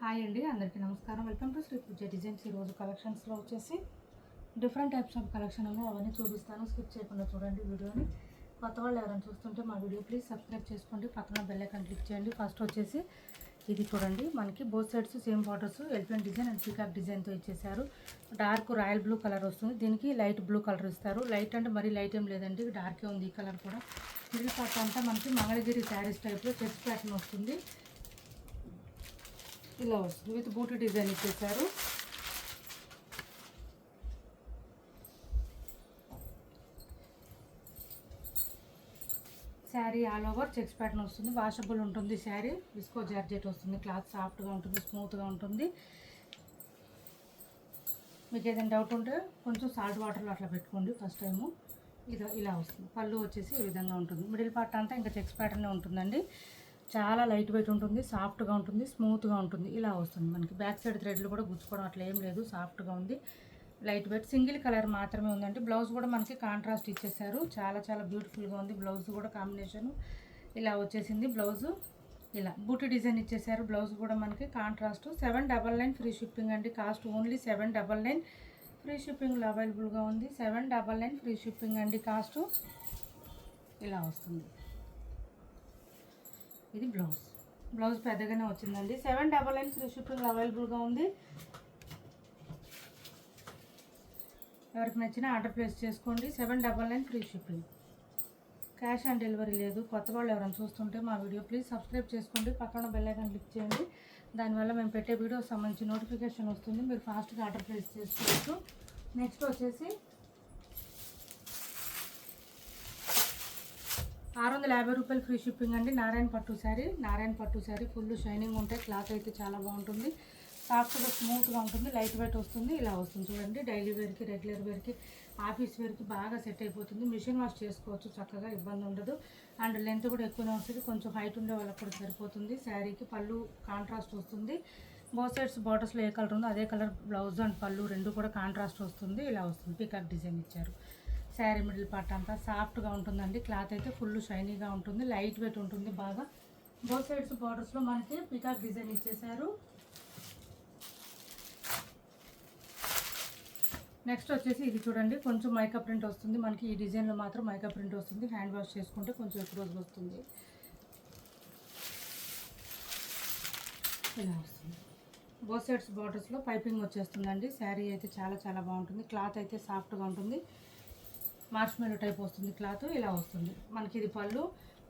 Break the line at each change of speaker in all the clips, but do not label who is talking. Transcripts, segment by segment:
Hi అండి, అందరికీ నమస్కారం. Welcome to Shri Puja designs. ఈరోజు కలెక్షన్స్లో వచ్చేసి డిఫరెంట్ టైప్స్ ఆఫ్ కలెక్షన్ ఉన్నాయి, అవన్నీ చూపిస్తాను. స్కిప్ చేయకుండా చూడండి వీడియోని. కొత్త వాళ్ళు ఎవరైనా చూస్తుంటే మా వీడియో ప్లీజ్ సబ్స్క్రైబ్ చేసుకోండి, పక్కన బెల్ ఐకాన్ క్లిక్ చేయండి. ఫస్ట్ వచ్చేసి ఇది చూడండి, మనకి both sides same borders elephant design and peacock డిజైన్తో ఇచ్చేసారు. డార్క్ రాయల్ బ్లూ కలర్ వస్తుంది, దీనికి లైట్ బ్లూ కలర్ ఇస్తారు. లైట్ అంటే మరీ లైట్ ఏం లేదండి, డార్కే ఉంది ఈ కలర్ కూడా. మిడిల్ పార్ట్ అంతా మనకి మంగళగిరి శారీస్ టైప్లో చెక్స్ ప్యాటర్న్ వస్తుంది, ఇలా వస్తుంది. విత్ బూటీ డిజైన్ ఇచ్చేసారు. Sari all over checks pattern వస్తుంది, వాషబుల్ ఉంటుంది. శారీ విస్కో జార్జెట్ వస్తుంది, క్లాత్ సాఫ్ట్గా ఉంటుంది, స్మూత్గా ఉంటుంది. మీకు ఏదైనా డౌట్ ఉంటే కొంచెం సాల్ట్ వాటర్లో అట్లా పెట్టుకోండి ఫస్ట్ టైము. ఇలా వస్తుంది. పళ్ళు వచ్చేసి ఈ విధంగా ఉంటుంది. మిడిల్ పార్ట్ అంతా ఇంకా చెక్స్ ప్యాటర్నే ఉంటుందండి. చాలా లైట్ వెయిట్ ఉంటుంది, సాఫ్ట్గా ఉంటుంది, స్మూత్గా ఉంటుంది. ఇలా వస్తుంది. మనకి బ్యాక్ సైడ్ థ్రెడ్లు కూడా గుచ్చుకోవడం అట్లా ఏం లేదు, సాఫ్ట్గా ఉంది. లైట్ వెయిట్ సింగిల్ కలర్ మాత్రమే ఉందండి. బ్లౌజ్ కూడా మనకి కాంట్రాస్ట్ ఇచ్చేసారు, చాలా చాలా బ్యూటిఫుల్గా ఉంది. బ్లౌజ్ కూడా కాంబినేషన్ ఇలా వచ్చేసింది. బ్లౌజు ఇలా బూటీ డిజైన్ ఇచ్చేసారు. బ్లౌజ్ కూడా మనకి కాంట్రాస్ట్. 799 ఫ్రీ షిప్పింగ్ అండి. Cost only 799. ఫ్రీ షిప్పింగ్లో అవైలబుల్గా ఉంది. 799 ఫ్రీ షిప్పింగ్ అండి. కాస్ట్ ఇలా వస్తుంది. ఇది బ్లౌజ్ పెద్దగానే వచ్చిందండి. 799 ఫ్రీ షిప్పింగ్ అవైలబుల్గా ఉంది. ఎవరికి నచ్చినా ఆర్డర్ ప్లేస్ చేసుకోండి. 799 free shipping. Cash on delivery లేదు. కొత్త వాళ్ళు ఎవరైనా చూస్తుంటే మా వీడియో ప్లీజ్ సబ్స్క్రైబ్ చేసుకోండి, పక్కన బెల్ ఐకాన్ క్లిక్ చేయండి. దానివల్ల మేము పెట్టే వీడియోకి సంబంధించి నోటిఫికేషన్ వస్తుంది, మీరు ఫాస్ట్గా ఆర్డర్ ప్లేస్ చేసుకోవచ్చు. నెక్స్ట్ వచ్చేసి 650 రూపాయలు ఫ్రీ షిప్పింగ్ అండి. నారాయణ పట్టు శారీ ఫుల్ షైనింగ్ ఉంటాయి. క్లాత్ అయితే చాలా బాగుంటుంది, సాఫ్ట్గా స్మూత్గా ఉంటుంది, లైట్ వెయిట్ వస్తుంది. ఇలా వస్తుంది చూడండి. డైలీ వేర్కి, రెగ్యులర్ వేర్కి, ఆఫీస్ వేర్కి బాగా సెట్ అయిపోతుంది. మిషన్ వాష్ చేసుకోవచ్చు చక్కగా, ఇబ్బంది ఉండదు. అండ్ లెంత్ కూడా ఎక్కువనే వస్తుంది, కొంచెం హైట్ ఉండే వాళ్ళకి కూడా సరిపోతుంది. శారీకి పళ్ళు కాంట్రాస్ట్ వస్తుంది. బోత్ సైడ్స్ బార్డర్స్లో ఏ కలర్ ఉందో అదే కలర్ బ్లౌజ్ అండ్ పళ్ళు రెండు కూడా కాంట్రాస్ట్ వస్తుంది. ఇలా వస్తుంది. పీకాక్ డిజైన్ ఇచ్చారు. శారీ మిడిల్ పార్ట్ అంతా సాఫ్ట్గా ఉంటుందండి. క్లాత్ అయితే ఫుల్ షైనీగా ఉంటుంది, లైట్ వెయిట్ ఉంటుంది బాగా. బోత్ సైడ్స్ బార్డర్స్లో మనకి పీకాక్ డిజైన్ ఇచ్చేసారు. నెక్స్ట్ వచ్చేసి ఇది చూడండి, కొంచెం మైకా ప్రింట్ వస్తుంది మనకి. ఈ డిజైన్లో మాత్రం మైకా ప్రింట్ వస్తుంది. హ్యాండ్ వాష్ చేసుకుంటే కొంచెం ఎక్కువ రోజులు వస్తుంది. ఇలా వస్తుంది. బోత్ సైడ్స్ బార్డర్స్లో పైపింగ్ వచ్చేస్తుందండి. శారీ అయితే చాలా చాలా బాగుంటుంది. క్లాత్ అయితే సాఫ్ట్గా ఉంటుంది, మార్ష్మెల్లో టైప్ వస్తుంది క్లాత్. ఇలా వస్తుంది మనకి. ఇది పళ్ళు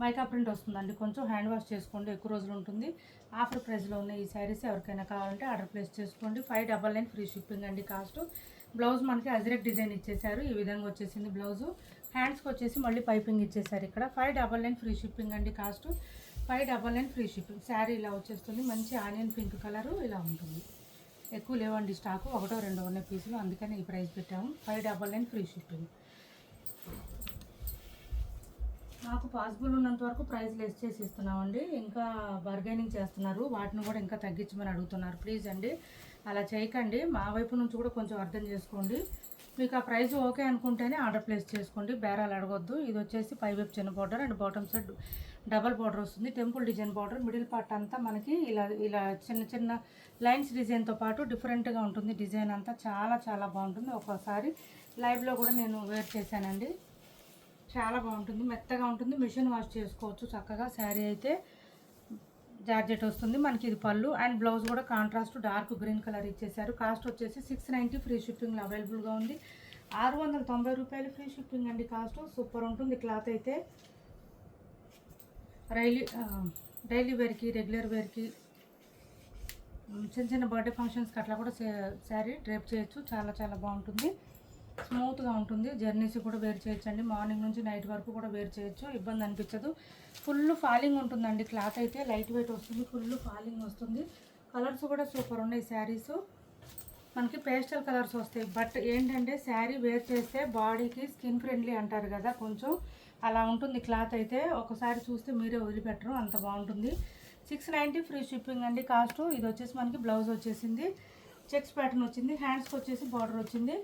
మైకా ప్రింట్ వస్తుందండి. కొంచెం హ్యాండ్ వాష్ చేసుకోండి, ఎక్కువ రోజులు ఉంటుంది. ఆఫర్ ప్రైస్లో ఉన్న ఈ శారీస్ ఎవరికైనా కావాలంటే ఆర్డర్ ప్లేస్ చేసుకోండి. 599 ఫ్రీ షిప్పింగ్ అండి. కాస్ట్. బ్లౌజ్ మనకి అజ్రక్ డిజైన్ ఇచ్చేసారు, ఈ విధంగా వచ్చేసింది బ్లౌజు. హ్యాండ్స్కి వచ్చేసి మళ్ళీ పైపింగ్ ఇచ్చేసారు ఇక్కడ. 599 ఫ్రీ షిప్పింగ్ అండి. Cost 599 free shipping. శారీ ఇలా వచ్చేస్తుంది, మంచి ఆనియన్ పింక్ కలరు. ఇలా ఉంటుంది. ఎక్కువ లేవండి స్టాకు, ఒకటో రెండో ఉన్న పీసులు, అందుకని ఈ ప్రైస్ పెట్టాము. 599 ఫ్రీ షిప్పింగ్. మాకు పాసిబుల్ ఉన్నంత వరకు ప్రైస్ లెస్ చేసి ఇస్తున్నామండి. ఇంకా బార్గెనింగ్ చేస్తున్నారు, వాటిని కూడా ఇంకా తగ్గించమని అడుగుతున్నారు. ప్లీజ్ అండి అలా చేయకండి, మా వైపు నుంచి కూడా కొంచెం అర్థం చేసుకోండి. మీకు ఆ ప్రైస్ ఓకే అనుకుంటేనే ఆర్డర్ ప్లేస్ చేసుకోండి, బేరాలు అడగొద్దు. ఇది వచ్చేసి పైవైపు చిన్న border and bottom side double border వస్తుంది, temple design border. Middle part అంతా మనకి ఇలా చిన్న చిన్న లైన్స్ డిజైన్తో పాటు డిఫరెంట్గా ఉంటుంది. డిజైన్ అంతా చాలా చాలా బాగుంటుంది. ఒక్కోసారి లైవ్లో కూడా నేను వేర్ చేశానండి, చాలా బాగుంటుంది, మెత్తగా ఉంటుంది. మిషన్ వాష్ చేసుకోవచ్చు చక్కగా. శారీ అయితే జార్జెట్ వస్తుంది మనకి. ఇది పళ్ళు అండ్ బ్లౌజ్ కూడా కాంట్రాస్ట్ డార్క్ గ్రీన్ కలర్ ఇచ్చేసారు. కాస్ట్ వచ్చేసి 690 ఫ్రీ షిప్పింగ్లో అవైలబుల్గా ఉంది. 690 రూపాయలు ఫ్రీ షిప్పింగ్ అండి. కాస్ట్ సూపర్ ఉంటుంది. క్లాత్ అయితే డైలీ వేర్కి, రెగ్యులర్ వేర్కి, చిన్న చిన్న బర్త్డే ఫంక్షన్స్కి అట్లా కూడా శారీ డ్రేప్ చేయొచ్చు. చాలా చాలా బాగుంటుంది, స్మూత్గా ఉంటుంది. జర్నీస్ కూడా వేర్ చేయొచ్చు అండి, మార్నింగ్ నుంచి నైట్ వరకు కూడా వేర్ చేయొచ్చు, ఇబ్బంది అనిపించదు. ఫుల్ ఫాలింగ్ ఉంటుందండి. క్లాత్ అయితే లైట్ వెయిట్ వస్తుంది, ఫుల్ ఫాలింగ్ వస్తుంది. కలర్స్ కూడా సూపర్ ఉన్నాయి. శారీస్ మనకి పేస్టల్ కలర్స్ వస్తాయి. బట్ ఏంటంటే శారీ వేర్ చేస్తే బాడీకి స్కిన్ ఫ్రెండ్లీ అంటారు కదా, కొంచెం అలా ఉంటుంది క్లాత్ అయితే. ఒకసారి చూస్తే మీరే వదిలిపెట్టరు, అంత బాగుంటుంది. 690 ఫ్రీ షిప్పింగ్ అండి. కాస్ట్. ఇది వచ్చేసి మనకి బ్లౌజ్ వచ్చేసింది, చెక్స్ ప్యాటర్న్ వచ్చింది, హ్యాండ్స్కి వచ్చేసి బార్డర్ వచ్చింది.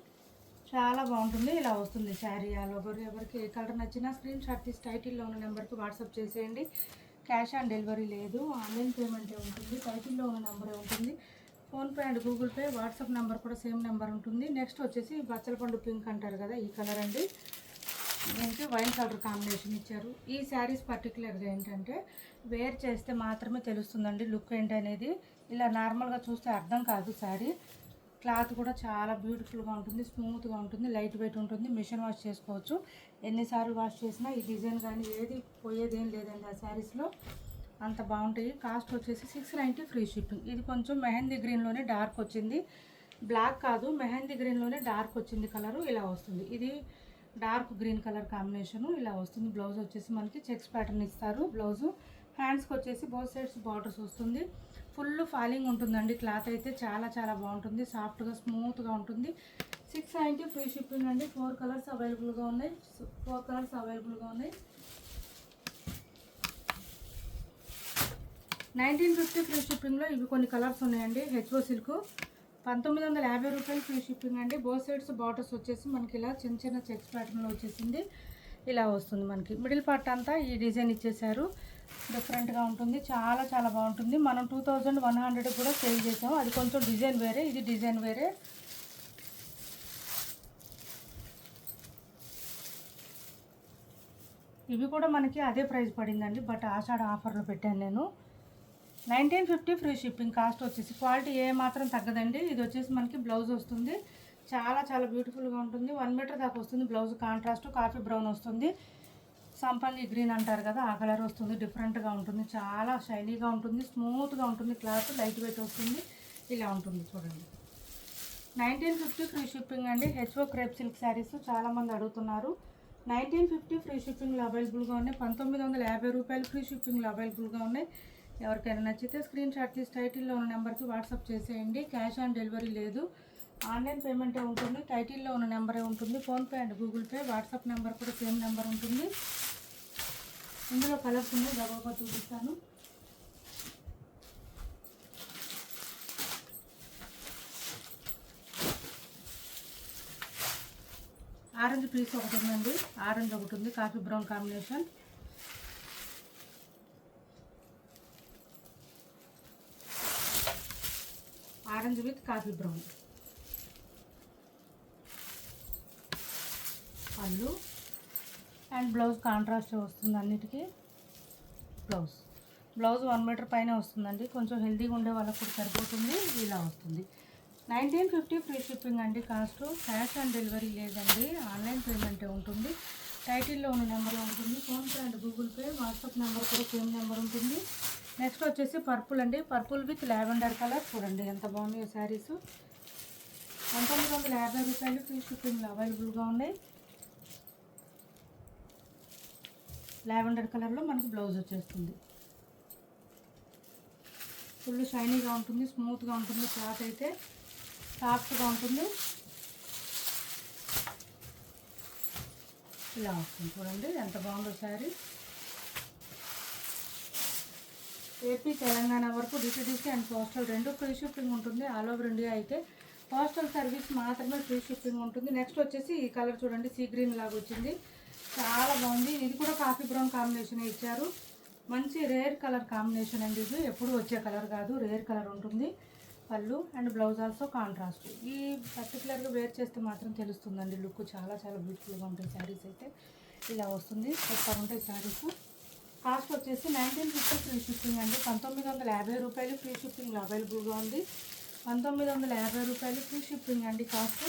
చాలా బాగుంటుంది. ఇలా వస్తుంది శారీ ఆల్ ఓవర్. ఎవరికి ఏ కలర్ నచ్చినా స్క్రీన్ షాట్ తీసి టైటిల్లో ఉన్న నెంబర్కి వాట్సాప్ చేసేయండి. క్యాష్ ఆన్ డెలివరీ లేదు, ఆన్లైన్ పేమెంటే ఉంటుంది. టైటిల్లో ఉన్న నెంబరే ఉంటుంది. PhonePe and Google pay, WhatsApp number కూడా సేమ్ నెంబర్ ఉంటుంది. నెక్స్ట్ వచ్చేసి బచ్చలపండు పింక్ అంటారు కదా, ఈ కలర్ అండి. దీనికి వైన్ కలర్ కాంబినేషన్ ఇచ్చారు. ఈ శారీస్ పర్టికులర్గా ఏంటంటే వేర్ చేస్తే మాత్రమే తెలుస్తుందండి లుక్ ఏంటనేది. ఇలా నార్మల్గా చూస్తే అర్థం కాదు శారీ. క్లాత్ కూడా చాలా బ్యూటిఫుల్గా ఉంటుంది, స్మూత్గా ఉంటుంది, లైట్ వెయిట్ ఉంటుంది. మిషన్ వాష్ చేసుకోవచ్చు. ఎన్నిసార్లు వాష్ చేసినా ఈ డిజైన్ కానీ ఏది పోయేదేం లేదండి ఆ శారీస్లో, అంత బాగుంటాయి. కాస్ట్ వచ్చేసి 690 ఫ్రీ షిప్పింగ్. ఇది కొంచెం మెహందీ గ్రీన్లోనే డార్క్ వచ్చింది, బ్లాక్ కాదు మెహందీ గ్రీన్లోనే డార్క్ వచ్చింది కలరు. ఇలా వస్తుంది. ఇది డార్క్ గ్రీన్ కలర్ కాంబినేషను ఇలా వస్తుంది. బ్లౌజ్ వచ్చేసి మనకి చెక్స్ ప్యాటర్న్ ఇస్తారు బ్లౌజు. హ్యాండ్స్కి వచ్చేసి బోత్ సైడ్స్ బార్డర్స్ వస్తుంది. ఫుల్ ఫాలింగ్ ఉంటుందండి. క్లాత్ అయితే చాలా చాలా బాగుంటుంది, సాఫ్ట్గా స్మూత్గా ఉంటుంది. 690 ఫ్రీ షిప్పింగ్ అండి. 4 కలర్స్ అవైలబుల్గా ఉన్నాయి. 1950 ఫ్రీ షిప్పింగ్లో ఇవి కొన్ని కలర్స్ ఉన్నాయండి. హెచ్ఓ సిల్క్ 1950 రూపాయలు ఫ్రీ షిప్పింగ్ అండి. బోత్ సైడ్స్ బార్డర్స్ వచ్చేసి మనకి ఇలా చిన్న చిన్న చెక్స్ ప్యాటర్న్లో వచ్చేసింది. ఇలా వస్తుంది మనకి. మిడిల్ పార్ట్ అంతా ఈ డిజైన్ ఇచ్చేసారు. డిఫరెంట్గా ఉంటుంది, చాలా చాలా బాగుంటుంది. మనం 2100 కూడా సేల్ చేసాము. అది కొంచెం డిజైన్ వేరే, ఇది డిజైన్ వేరే. ఇవి కూడా మనకి అదే ప్రైస్ పడిందండి, బట్ ఆషాఢ ఆఫర్లో పెట్టాను నేను. 1950 ఫ్రీ షిప్పింగ్. కాస్ట్ వచ్చేసి క్వాలిటీ ఏ మాత్రం తగ్గదండి. ఇది వచ్చేసి మనకి బ్లౌజ్ వస్తుంది. చాలా చాలా బ్యూటిఫుల్గా ఉంటుంది. 1 మీటర్ దాకా వస్తుంది. బ్లౌజ్ కాంట్రాస్ట్ కాఫీ బ్రౌన్ వస్తుంది. సంపంగి గ్రీన్ అంటారు కదా, ఆ కలర్ వస్తుంది. డిఫరెంట్గా ఉంటుంది, చాలా షైనీగా ఉంటుంది, స్మూత్గా ఉంటుంది. క్లాత్ లైట్ వెయిట్ వస్తుంది. ఇలా ఉంటుంది చూడండి. 1950 ఫ్రీ షిప్పింగ్ అండి. హెచ్ఓ క్రేప్ సిల్క్ శారీస్ చాలామంది అడుగుతున్నారు. 1950 ఫ్రీ షిప్పింగ్లో అవైలబుల్గా ఉన్నాయి. 1950 రూపాయలు ఫ్రీ షిప్పింగ్లో అవైలబుల్గా ఉన్నాయి. ఎవరికైనా నచ్చితే స్క్రీన్ షాట్ తీసి టైటిల్లో ఉన్న నెంబర్కి వాట్సాప్ చేసేయండి. క్యాష్ ఆన్ డెలివరీ లేదు, ఆన్లైన్ పేమెంటే ఉంటుంది. టైటిల్లో ఉన్న నెంబరే ఉంటుంది. PhonePe and Google pay, WhatsApp number కూడా సేమ్ నెంబర్ ఉంటుంది. ఇందులో కలర్స్ ఉన్నాయి, గబగబా చూపిస్తాను. ఆరెంజ్ పీస్ ఒకటి ఉందండి, ఆరెంజ్ ఒకటి ఉంది, coffee brown combination. Orange with coffee brown. పళ్ళు అండ్ బ్లౌజ్ కాంట్రాస్ట్ వస్తుంది అన్నిటికీ. బ్లౌజ్ 1 మీటర్ పైన వస్తుందండి. కొంచెం హెల్తీగా ఉండే వాళ్ళకు కూడా సరిపోతుంది. ఇలా వస్తుంది. 1950 ఫ్రీ షిప్పింగ్ అండి. కాస్ట్ క్యాష్ ఆన్ డెలివరీ లేదండి, ఆన్లైన్ పేమెంటే ఉంటుంది. టైటిల్లో ఉన్న నెంబర్ ఉంటుంది. PhonePe and Google pay, WhatsApp number కూడా సేమ్ నెంబర్ ఉంటుంది. నెక్స్ట్ వచ్చేసి పర్పుల్ అండి. Purple with lavender colour. చూడండి ఎంత బాగున్నాయో శారీస్. 1950 రూపాయలు ఫ్రీ షిప్పింగ్లో అవైలబుల్గా ఉన్నాయి. లావెండర్ కలర్లో మనకి బ్లౌజ్ వచ్చేస్తుంది. ఫుల్ షైనీగా ఉంటుంది, స్మూత్గా ఉంటుంది. క్లాత్ అయితే సాఫ్ట్గా ఉంటుంది. ఇలా వస్తుంది చూడండి ఎంత బాగుందో శారీ. ఏపీ తెలంగాణ వరకు DTDC and postal 2 free shipping ఉంటుంది. ఆల్ ఓవర్ ఇండియా అయితే పోస్టల్ సర్వీస్ మాత్రమే ఫ్రీ షిప్పింగ్ ఉంటుంది. నెక్స్ట్ వచ్చేసి ఈ కలర్ చూడండి, సీ గ్రీన్ లాగా వచ్చింది, చాలా బాగుంది. ఇది కూడా కాఫీ బ్రౌన్ కాంబినేషన్ ఇచ్చారు. మంచి రేర్ కలర్ కాంబినేషన్ అండి. ఇది ఎప్పుడు వచ్చే కలర్ కాదు, రేర్ కలర్ ఉంటుంది. పళ్ళు అండ్ బ్లౌజ్ ఆల్సో కాంట్రాస్ట్. ఈ పర్టికులర్గా వేర్ చేస్తే మాత్రం తెలుస్తుందండి లుక్. చాలా చాలా బ్యూటిఫుల్గా ఉంటాయి శారీస్ అయితే. ఇలా వస్తుంది, సూపర్ ఉంటాయి శారీస్. కాస్ట్ వచ్చేసి 1950 ఫ్రీ షిప్పింగ్ అండి. 1950 రూపాయలు ఫ్రీ షిప్పింగ్లో అవైలబుల్గా ఉంది. 1950 రూపాయలు ఫ్రీ షిప్పింగ్ అండి కాస్ట్.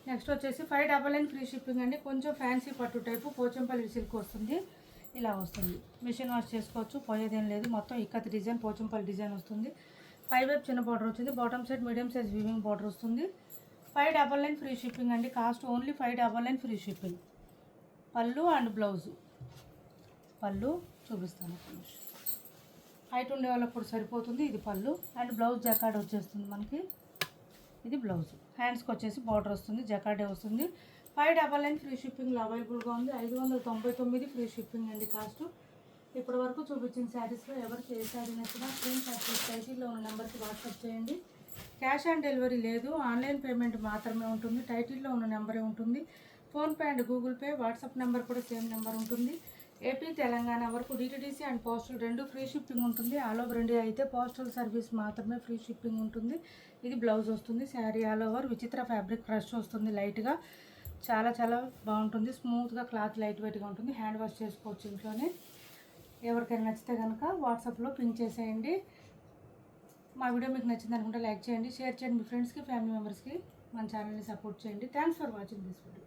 నెక్స్ట్ వచ్చేసి 599 ఫ్రీ షిప్పింగ్ అండి. కొంచెం ఫ్యాన్సీ పట్టు టైపు పోచంపల్లి సిల్క్ వస్తుంది. ఇలా వస్తుంది. మిషన్ వాష్ చేసుకోవచ్చు, పోయేదేం లేదు. మొత్తం ఇక్కత్ డిజైన్, పోచంపల్లి డిజైన్ వస్తుంది. 5 వైపు చిన్న బార్డర్ వచ్చింది. Bottom side medium size weaving border వస్తుంది. 599 ఫ్రీ షిప్పింగ్ అండి. Cost only 599 free shipping. పళ్ళు అండ్ బ్లౌజు. పళ్ళు చూపిస్తాను. హైట్ ఉండే వాళ్ళకి కూడా సరిపోతుంది. ఇది పళ్ళు అండ్ బ్లౌజ్ జకార్డ్ వచ్చేస్తుంది మనకి. ఇది బ్లౌజ్. హ్యాండ్స్కి వచ్చేసి బార్డర్ వస్తుంది, జకార్డే వస్తుంది. 599 ఫ్రీ షిప్పింగ్లో అవైలబుల్గా ఉంది. 599 ఫ్రీ షిప్పింగ్ అండి కాస్ట్. ఇప్పటి వరకు చూపించిన శారీస్లో ఎవరికి ఏ శారీ నచ్చినా స్క్రీన్ షాట్ చేసి టైటిల్లో ఉన్న నెంబర్కి వాట్సాప్ చేయండి. క్యాష్ ఆన్ డెలివరీ లేదు, ఆన్లైన్ పేమెంట్ మాత్రమే ఉంటుంది. టైటిల్లో ఉన్న నెంబరే ఉంటుంది. PhonePe and Google pay, WhatsApp number కూడా సేమ్ నెంబర్ ఉంటుంది. ఏపీ తెలంగాణ వరకు డిటీడీసీ అండ్ పోస్టల్ రెండు ఫ్రీ షిప్పింగ్ ఉంటుంది. ఆల్ ఓవర్ ఇండియా అయితే పోస్టల్ సర్వీస్ మాత్రమే ఫ్రీ షిప్పింగ్ ఉంటుంది. ఇది బ్లౌజ్ వస్తుంది. శారీ ఆల్ ఓవర్ విచిత్ర ఫ్యాబ్రిక్ క్రష్ వస్తుంది. లైట్గా చాలా చాలా బాగుంటుంది. స్మూత్గా క్లాత్ లైట్ వెయిట్గా ఉంటుంది. హ్యాండ్ వాష్ చేసుకోవచ్చు ఇంట్లోనే. ఎవరికైనా నచ్చితే కనుక వాట్సాప్లో పింక్ చేసేయండి. మా వీడియో మీకు నచ్చింది అనుకుంటే లైక్ చేయండి, షేర్ చేయండి మీ ఫ్రెండ్స్కి, ఫ్యామిలీ మెంబర్స్కి. మన ఛానల్ని సపోర్ట్ చేయండి. Thanks for watching this video.